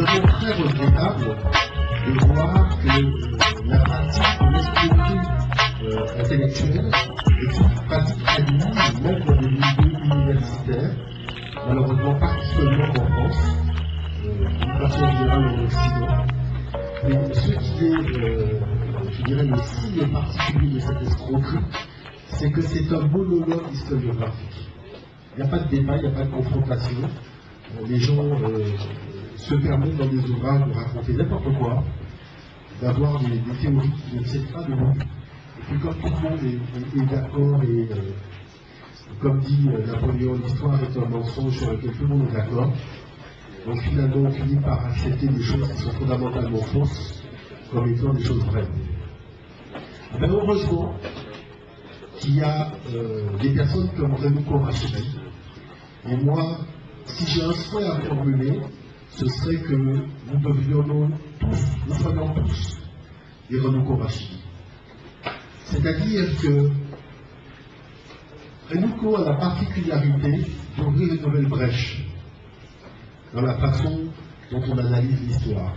vraiment très regrettable de voir que la pratique de l'escroquerie intellectuelle est une pratique admise même dans les milieux universitaires, malheureusement pas seulement en France, d'une façon générale en Occident. Mais ce qui est, je dirais, le signe particulier de cette escroquerie, c'est que c'est un monologue historiographique. Il n'y a pas de débat, il n'y a pas de confrontation. Les gens se permettent dans des ouvrages de raconter n'importe quoi, d'avoir des théories qui ne tiennent pas debout. Et puis comme tout le monde est d'accord et comme dit Napoléon, l'histoire est un mensonge sur lequel tout le monde est d'accord. Donc finalement on finit par accepter des choses qui sont fondamentalement fausses comme étant des choses vraies. Mais heureusement qu'il y a des personnes comme Runoko Rashidi. Et moi, si j'ai un souhait à formuler, ce serait que nous devenions tous, nous soyons tous des Runoko Rashidi. C'est-à-dire que Runoko a la particularité d'ouvrir une nouvelle brèche dans la façon dont on analyse l'histoire.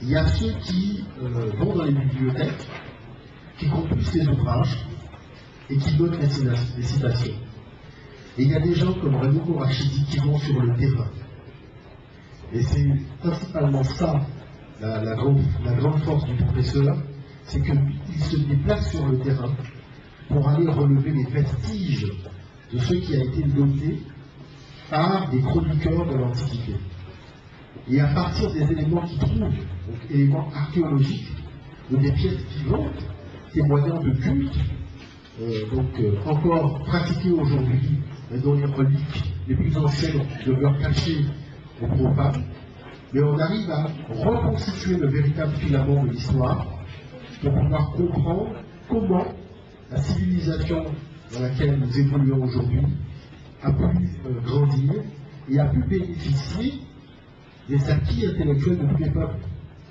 Il y a ceux qui vont dans les bibliothèques, qui compulsent les ouvrages et qui donnent les citations. Et il y a des gens comme Runoko Rashidi qui vont sur le terrain. Et c'est principalement ça, la grande force du professeur, c'est qu'il se déplace sur le terrain pour aller relever les vestiges de ce qui a été noté par des chroniqueurs de l'Antiquité. Et à partir des éléments qu'ils trouvent, donc éléments archéologiques, ou des pièces vivantes, témoignant de culte, encore pratiqués aujourd'hui, mais dont les reliques les plus anciennes demeurent cachées aux profanes, mais on arrive à reconstituer le véritable filament de l'histoire pour pouvoir comprendre comment la civilisation dans laquelle nous évoluons aujourd'hui a pu grandir et a pu bénéficier des acquis intellectuels de tous les peuples,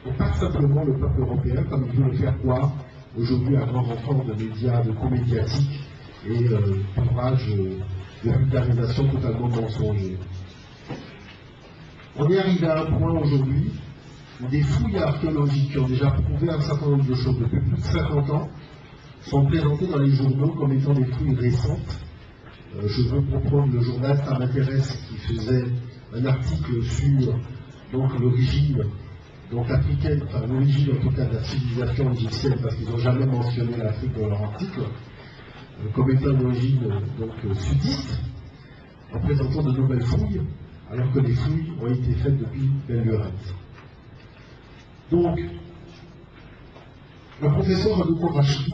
et pas simplement le peuple européen, comme il veut le faire croire aujourd'hui à grand renfort de médias, de comédiatiques et d'ouvrages de vulgarisation totalement mensongers. On est arrivé à un point aujourd'hui où des fouilles archéologiques qui ont déjà prouvé un certain nombre de choses depuis plus de 50 ans sont présentées dans les journaux comme étant des fouilles récentes. Je veux comprendre le journal Ça m'intéresse qui faisait un article sur l'origine africaine, enfin l'origine en tout cas de la civilisation égyptienne, parce qu'ils n'ont jamais mentionné l'Afrique dans leur article, comme étant une origine sudiste, en présentant de nouvelles fouilles, alors que les fouilles ont été faites depuis belle lurette. Donc, le professeur Runoko Rashidi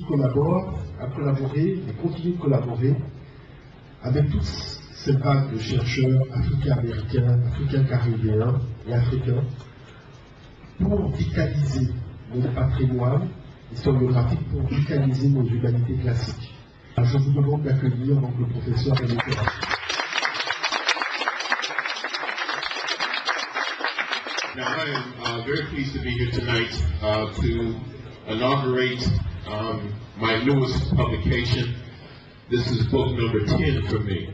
a collaboré et continue de collaborer avec toutes ces vagues de chercheurs africains-américains, africains-caribéens et africains pour vitaliser notre patrimoine historiographique, pour vitaliser nos humanités classiques. Alors, je vous demande d'accueillir donc le professeur Runoko Rashidi. Now, I am very pleased to be here tonight to inaugurate my newest publication. This is book number 10 for me.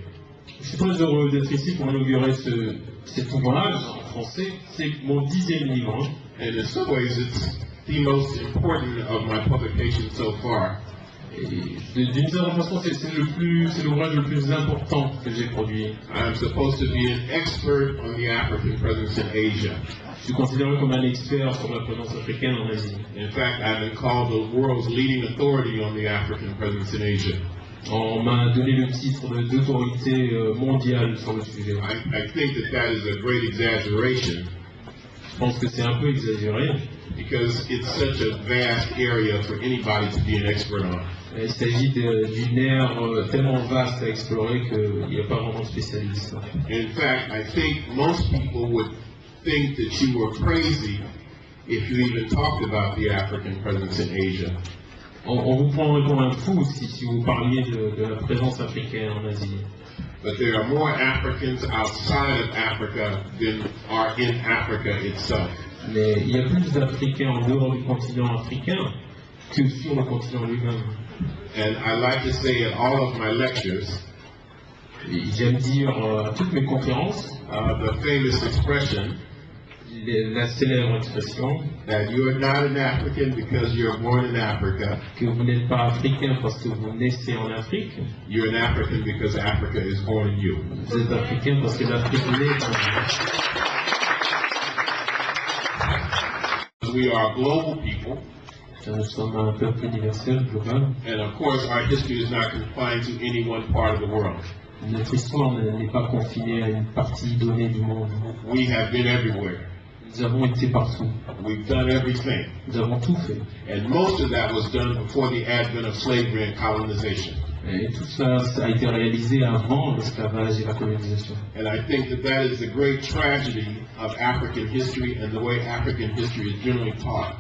Je suis très heureux d'être ici pour inaugurer cet ouvrage en français. C'est mon 10e livre. And in some ways, it's the most important of my publications so far. D'une certaine façon, c'est l'ouvrage le plus important que j'ai produit. I'm supposed to be an expert on the African presence in Asia. Je suis considéré comme un expert sur la présence africaine en Asie. In fact, I've been called the world's leading authority on the African presence in Asia. On m'a donné le titre d'autorité mondiale sur le sujet. I think that is a great exaggeration. Je pense que c'est un peu exagéré. Because it's such a vast area for anybody to be an expert on. Il s'agit d'une aire tellement vaste à explorer qu'il n'y a pas vraiment de spécialiste. In fact, I think most people would think that you were crazy if you even talked about the African presence in Asia. On vous prendrait pour un fou si vous parliez de la présence africaine en Asie. But there are more Africans outside of Africa than are in Africa itself. Mais il y a plus d'Africains en dehors du continent africain que sur le continent lui-même. And I like to say at all of my lectures, j'aime dire à toutes mes conférences, the famous expression, La célèbre expression that you are not an African because you're born in Africa. que vous n'êtes pas africain parce que vous naissez en Afrique, You're an African because Africa is born in you. vous êtes africain parce que l'Afrique naît en vous. We are a global people, Nous sommes un peuple universel, global. and of course our history is not confined to any one part of the world. Notre histoire n'est pas confinée à une partie donnée du monde. We have been everywhere. Nous avons été partout. We've done everything. Nous avons tout fait. And most of that was done before the advent of slavery and colonization. Et tout cela a été réalisé avant l'esclavage et la colonisation. And I think that that is the great tragedy of African history and the way African history is generally taught.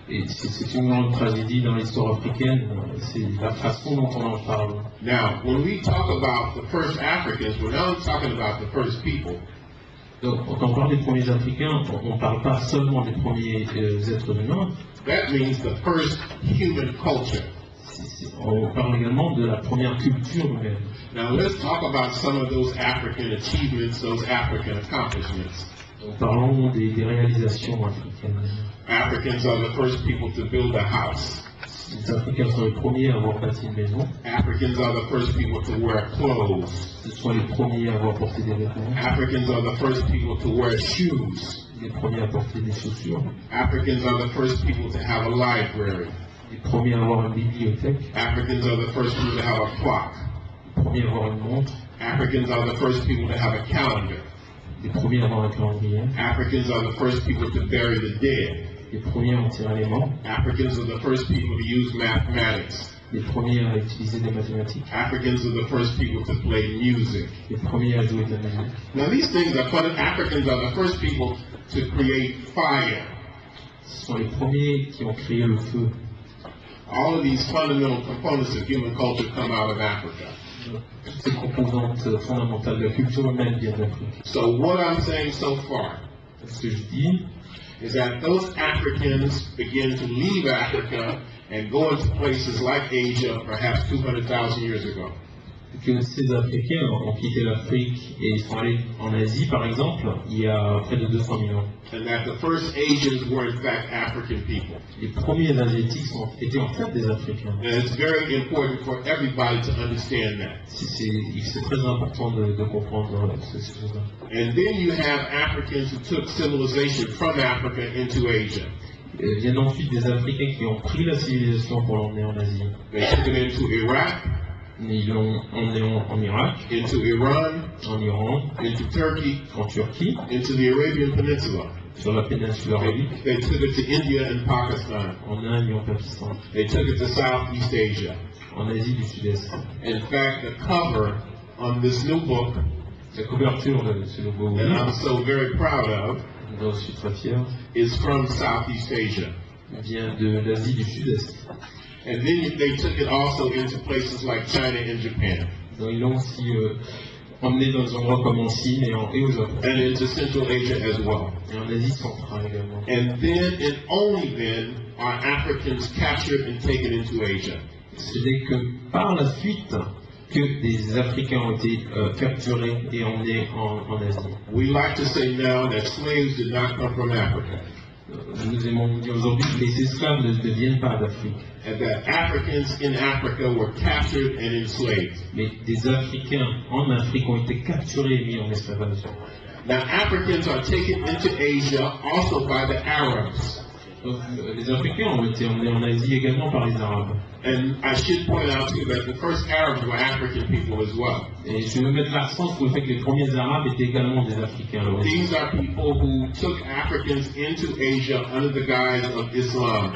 Et c'est une grande tragédie dans l'histoire africaine, c'est la façon dont on en parle. Now, when we talk about the first Africans, we're not talking about the first people. Donc, quand on parle des premiers Africains, on ne parle pas seulement des premiers êtres humains, That means the first human culture. on parle également de la première culture humaine. Now, let's talk about some of those African achievements, those African accomplishments. Donc, parlons des réalisations africaines. Africans are the first people to build a house. Les Africains sont les premiers à avoir bâti une maison. Africans are the first people to wear clothes. Ce sont les premiers à avoir porté des vêtements. Africans are the first people to wear shoes. Les premiers à porter des chaussures. Africans are the first people to have a library. Les premiers à avoir une bibliothèque. Africans are the first people to have a clock. Les premiers à avoir une montre. Africans are the first people to have a calendar. Les premiers à avoir un calendrier. Africans are the first people to bury the dead. Les premiers à en tirer les morts. Africans are the first people to use mathematics. Les premiers à utiliser des mathématiques. Africans are the first people to play music. Les premiers à jouer de la musique. Now these things are fun. Africans are the first people to create fire. Ce sont les premiers qui ont créé le feu. All of these fundamental components of human culture come out of Africa. Toutes ces composantes fondamentales de la culture humaine viennent d'Afrique. So what I'm saying so far Ce que je dis, is that those Africans begin to leave Africa and go into places like Asia perhaps 200,000 years ago. que ces Africains ont quitté l'Afrique et ils sont allés en Asie, par exemple, il y a près de 200 000 ans. And that the first Asians were in fact African people. Les premiers Asiatiques étaient en fait des Africains. And it's very important for everybody to understand that. C'est très important de comprendre ces choses-là. And then you have Africans who took civilization from Africa into Asia. Il y a ensuite des Africains qui ont pris la civilisation pour l'emmener en Asie. They took it into Iraq, Ils l'ont emmené en Irak, into Iran, en Iran, into Turkey, en Turquie, into the Arabian Peninsula. sur la péninsule arabique, They took it to India and Pakistan. en Inde et en Pakistan, They took it to Southeast Asia. en Asie du Sud-Est. In fact, the cover on this new book La couverture de ce nouveau that I'm livre, so very proud of dont je suis très fier, is from Southeast Asia. vient de l'Asie du Sud-Est. And then they took it also into places like China and Japan, Donc ils l'ont aussi emmené dans des endroits comme en Chine et au Japon, and into Central Asia as well. et en Asie centrale également. And then, and only then, are Africans captured and taken into Asia. Ce n'est que par la suite que des Africains ont été capturés et emmenés en Asie. We like to say now that slaves did not come from Africa, Nous aimons dire aujourd'hui que les esclaves ne viennent pas d'Afrique, and that Africans in Africa were captured and enslaved. mais des Africains en Afrique ont été capturés et mis en esclavage. Now, Africans are taken into Asia also by the Arabs. Donc, les Africains ont été emmenés en Asie également par les Arabes. And I should point out too that the first Arabs were African people as well. Et je veux mettre l'accent sur le fait que les premiers Arabes étaient également des Africains à l'origine. These are people who took Africans into Asia under the guise of Islam.